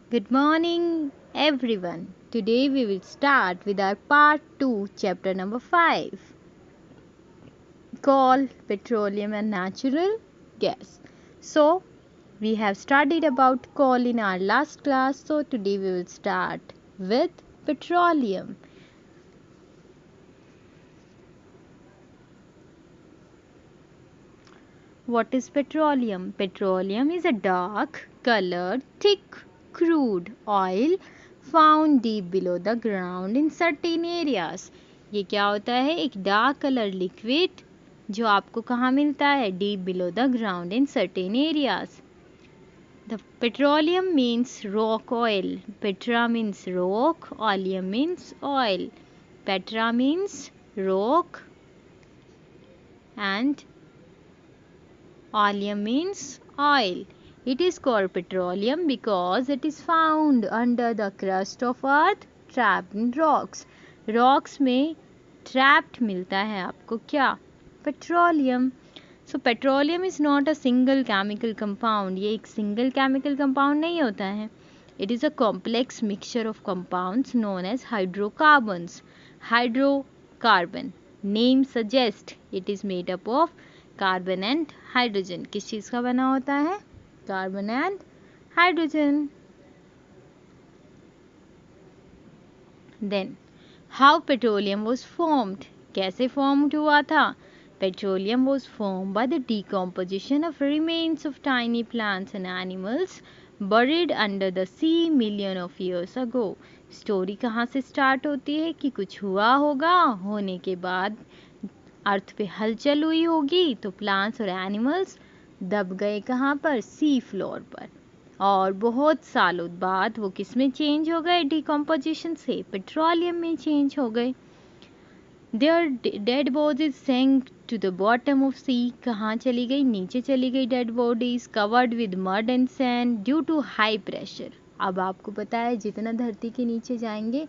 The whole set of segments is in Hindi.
Good morning, everyone. Today we will start with our part 2, chapter number 5, coal, petroleum, and natural gas. So, we have studied about coal in our last class, so today we will start with petroleum. What is petroleum? Petroleum is a dark colored, thick crude oil found deep below the ground in certain areas. ये क्या होता है? एक डार्क कलर लिक्विड जो आपको कहाँ मिलता है? Deep below the ground in certain areas. The petroleum means rock oil. Petra means rock. Oleum means oil. Petra means rock and oleum means oil. It is called petroleum because it is found under the crust of earth trapped in rocks. Rocks में trapped मिलता है आपको क्या? Petroleum. So petroleum is not a single chemical compound. ये एक single chemical compound नहीं होता है. It is a complex mixture of compounds known as hydrocarbons. Hydrocarbon. Name suggests it is made up of carbon and hydrogen. किस चीज़ का बना होता है? Carbon and hydrogen. Then how petroleum was formed. कैसे फॉर्म्ड हुआ था? Petroleum was form by the decomposition of remains of tiny plants and animals buried under the sea million of years ago. Story कहाँ से स्टार्ट होती है कि कुछ हुआ होगा, होने के बाद अर्थ पे हलचल हुई होगी तो प्लांट्स और एनिमल्स दब गए कहाँ पर? सी फ्लोर पर. और बहुत सालों बाद वो किस में चेंज हो गए? डिकम्पोजिशन से पेट्रोलियम में चेंज हो गए. Their dead bodies sank to the bottom of sea. कहाँ चली गई? नीचे चली गई dead bodies. Covered with mud and sand due to high pressure. अब आपको पता है जितना धरती के नीचे जाएंगे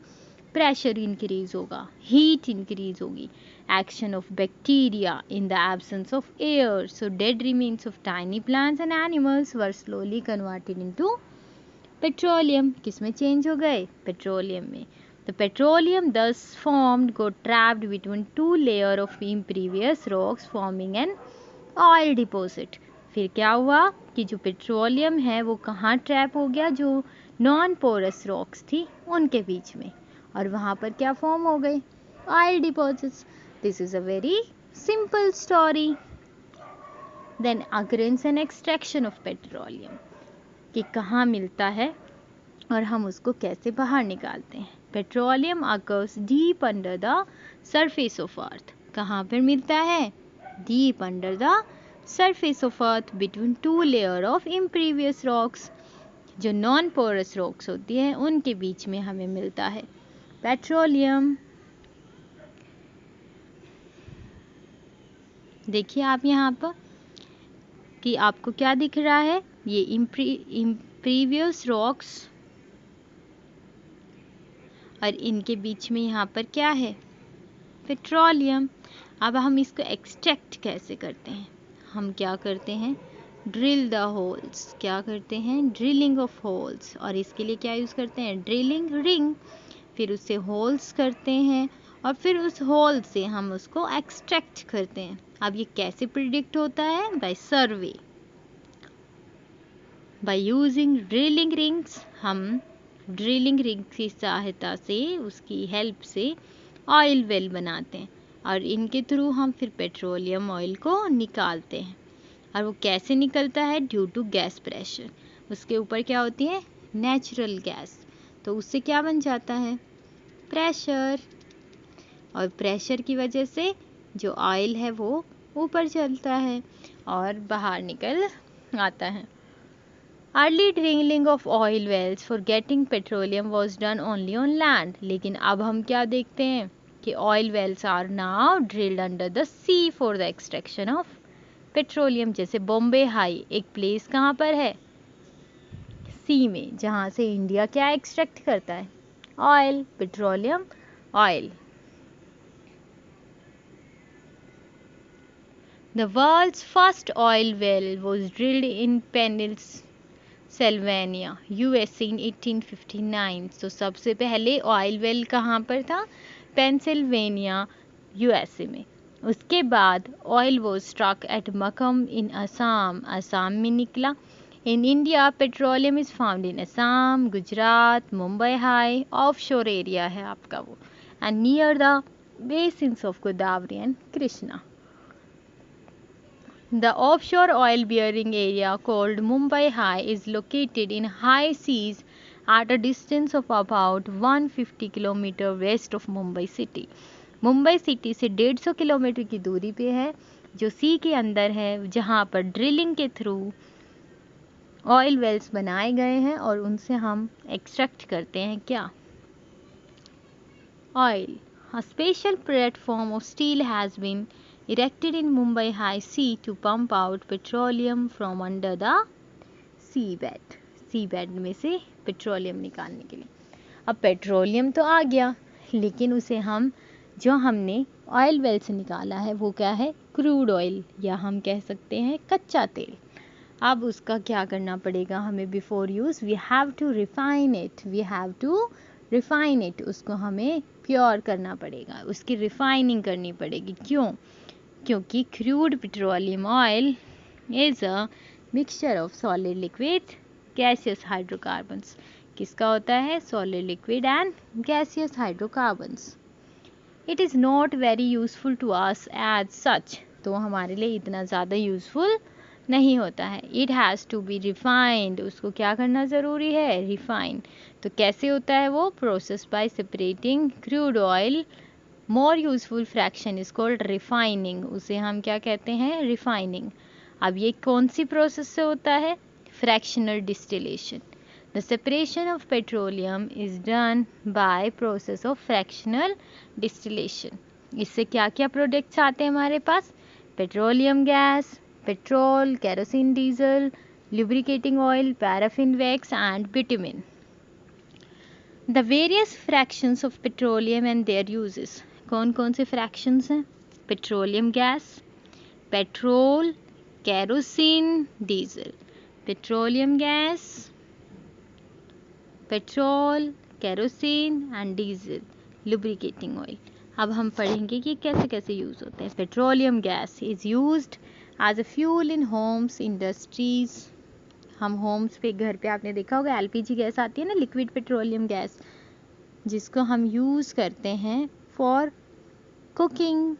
प्रेशर इंक्रीज होगा, हीट इंक्रीज होगी. Action of bacteria in the absence of air. So dead remains of tiny plants and animals were slowly converted into petroleum. किसमें change हो गए? Petroleum में. The petroleum thus formed got trapped between two layers of impervious rocks forming an oil deposit. फिर क्या हुआ कि जो पेट्रोलियम है वो कहाँ ट्रैप हो गया? जो नॉन पोरस रॉक्स थी उनके बीच में, और वहाँ पर क्या फॉर्म हो गए? Oil deposits. This is a very simple story. Then occurrence and extraction of petroleum. कि कहाँ मिलता है और हम उसको कैसे बाहर निकालते हैं. Petroleum occurs deep under the surface of earth. कहाँ पर मिलता है? Deep under the surface of earth between two layers of impervious rocks. जो non porous rocks होती हैं उनके बीच में हमें मिलता है पेट्रोलियम. देखिए आप यहाँ पर कि आपको क्या दिख रहा है? ये इम्प्रीवियस रॉक्स और इनके बीच में यहाँ पर क्या है? पेट्रोलियम. अब हम इसको एक्सट्रैक्ट कैसे करते हैं? हम क्या करते हैं? Drill the holes. क्या करते हैं? Drilling of holes. और इसके लिए क्या यूज़ करते हैं? Drilling ring. फिर उससे होल्स करते हैं और फिर उस होल से हम उसको एक्सट्रैक्ट करते हैं. अब ये कैसे प्रिडिक्ट होता है? By survey. By using drilling rings. हम ड्रिलिंग रिंग की सहायता से, उसकी हेल्प से ऑयल वेल बनाते हैं और इनके थ्रू हम फिर पेट्रोलियम ऑयल को निकालते हैं. और वो कैसे निकलता है? Due to gas pressure. उसके ऊपर क्या होती है? Natural gas. तो उससे क्या बन जाता है? प्रेशर. और प्रेशर की वजह से जो ऑयल है वो ऊपर चलता है और बाहर निकल आता है. Early drilling of oil wells for getting petroleum was done only on land. लेकिन अब हम क्या देखते हैं कि oil wells are now drilled under the sea for the extraction of petroleum. जैसे बॉम्बे हाई एक प्लेस कहाँ पर है? सी में, जहाँ से इंडिया क्या एक्सट्रैक्ट करता है? Oil, petroleum oil. The world's first oil well was drilled in Pennsylvania USA in 1859। तो सबसे पहले ऑयल वेल कहाँ पर था? पेंसिल्वेनिया यूएसए में। उसके बाद ऑयल वॉज स्ट्रक एट मकम इन असम, असम में निकला। In India petroleum is found in Assam, Gujarat, Mumbai high, of शोर एरिया है आपका वो, and near the basins of Godavari and Krishna. The offshore oil-bearing area called Mumbai High is located in high seas at a distance of about 150 km west of Mumbai city. Mumbai city से 150 किलोमीटर की दूरी पे है, जो सी के अंदर है, जहाँ पर ड्रिलिंग के थ्रू ऑयल वेल्स बनाए गए हैं और उनसे हम एक्सट्रैक्ट करते हैं क्या? Oil. A special platform of steel has been erected in Mumbai High Sea to pump out petroleum from under the seabed. Seabed में से पेट्रोलियम निकालने के लिए। अब पेट्रोलियम तो आ गया, लेकिन उसे हम जो हमने ऑयल वेल से निकाला है वो क्या है? क्रूड ऑयल, या हम कह सकते हैं कच्चा तेल। अब उसका क्या करना पड़ेगा हमें? Before use we have to refine it, उसको हमें प्योर करना पड़ेगा, उसकी रिफाइनिंग करनी पड़ेगी। क्यों? क्योंकि crude petroleum oil is a mixture of solid liquid gaseous hydrocarbons. किसका होता है? Solid liquid and gaseous hydrocarbons. It is not very useful to us as such, तो हमारे लिए इतना ज़्यादा यूजफुल नहीं होता है। It has to be refined, उसको क्या करना ज़रूरी है? रिफाइन। तो कैसे होता है वो? Process by separating crude oil. More useful fraction is called refining, उसे हम क्या कहते हैं? रिफाइनिंग। अब ये कौन सी प्रोसेस से होता है? Fractional distillation. The separation of petroleum is done by process of fractional distillation. इससे क्या क्या प्रोडक्ट्स आते हैं हमारे पास? Petroleum gas, petrol, kerosene, diesel, lubricating oil, paraffin wax and bitumen. The various fractions of petroleum and their uses. कौन कौन से fractions हैं? Petroleum gas, petrol, kerosene, diesel. Petroleum gas, petrol, kerosene and diesel, lubricating oil। अब हम पढ़ेंगे कि कैसे कैसे यूज़ होते हैं। Petroleum gas is used as a fuel in homes, industries. हम होम्स पे, घर पे आपने देखा होगा एलपीजी गैस आती है ना, लिक्विड पेट्रोलियम गैस, जिसको हम यूज़ करते हैं फॉर कुकिंग।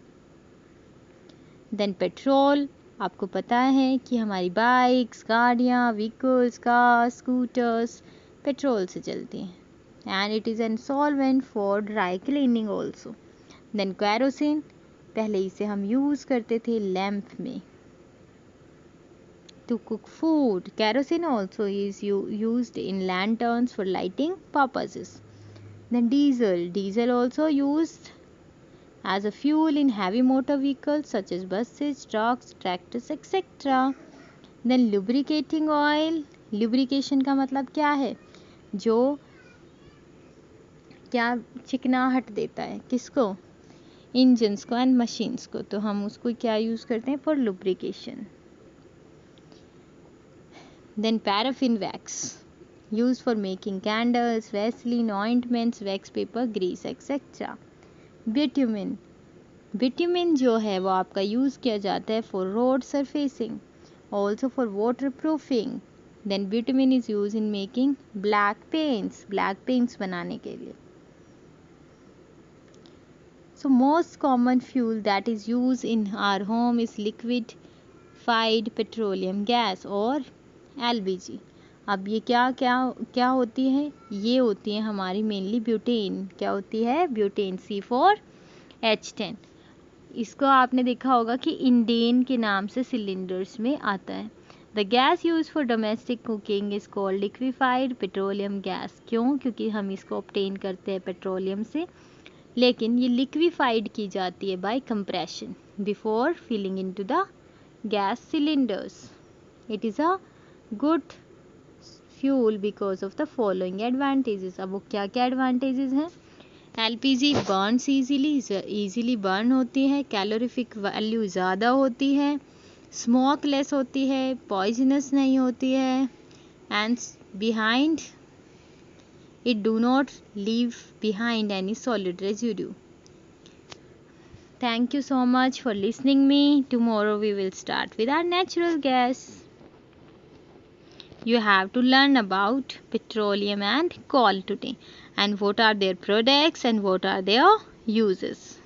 देन पेट्रोल, आपको पता है कि हमारी बाइक्स, गाड़ियाँ, व्हीकल्स, कार, स्कूटर्स पेट्रोल से चलती हैं, and it is an solvent for dry cleaning also. Then kerosene, पहले इसे हम यूज़ करते थे लैम्प में to cook food. Kerosene also is used in lanterns for lighting purposes. Then diesel also used as a fuel in heavy motor vehicles such as buses, trucks, tractors, etc. Then lubricating oil, lubrication का मतलब क्या है? जो क्या चिकनाहट देता है, किसको? इंजन्स को एंड मशीन्स को, तो हम उसको क्या यूज़ करते हैं? For lubrication. Then paraffin wax, used for making candles, Vaseline, ointments, wax paper, grease, etc. Bitumen जो है वो आपका यूज़ किया जाता है for road surfacing, also for waterproofing. Then bitumen is used in making black paints बनाने के लिए. So most common fuel that is used in our home is liquefied petroleum gas और एलपीजी। अब ये क्या क्या क्या होती है? ये होती है हमारी मेनली ब्यूटेन। क्या होती है? Butane, C4H10। इसको आपने देखा होगा कि इंडेन के नाम से सिलेंडर्स में आता है। The gas use for domestic cooking is called liquefied petroleum gas. क्यों? क्योंकि हम इसको ऑब्टेन करते हैं पेट्रोलियम से, लेकिन ये लिक्विफाइड की जाती है by compression before filling into the gas cylinders. It is a good fuel because of the following advantages। अब वो क्या क्या advantages हैं? LPG burns easily burn होती है, कैलोरीफिक वैल्यू ज़्यादा होती है, स्मोक लेस होती है, पॉइजनस नहीं होती है, and behind it do not leave behind any solid residue. Thank you so much for listening me. Tomorrow we will start with our natural gas. You have to learn about petroleum and coal today, and what are their products and what are their uses.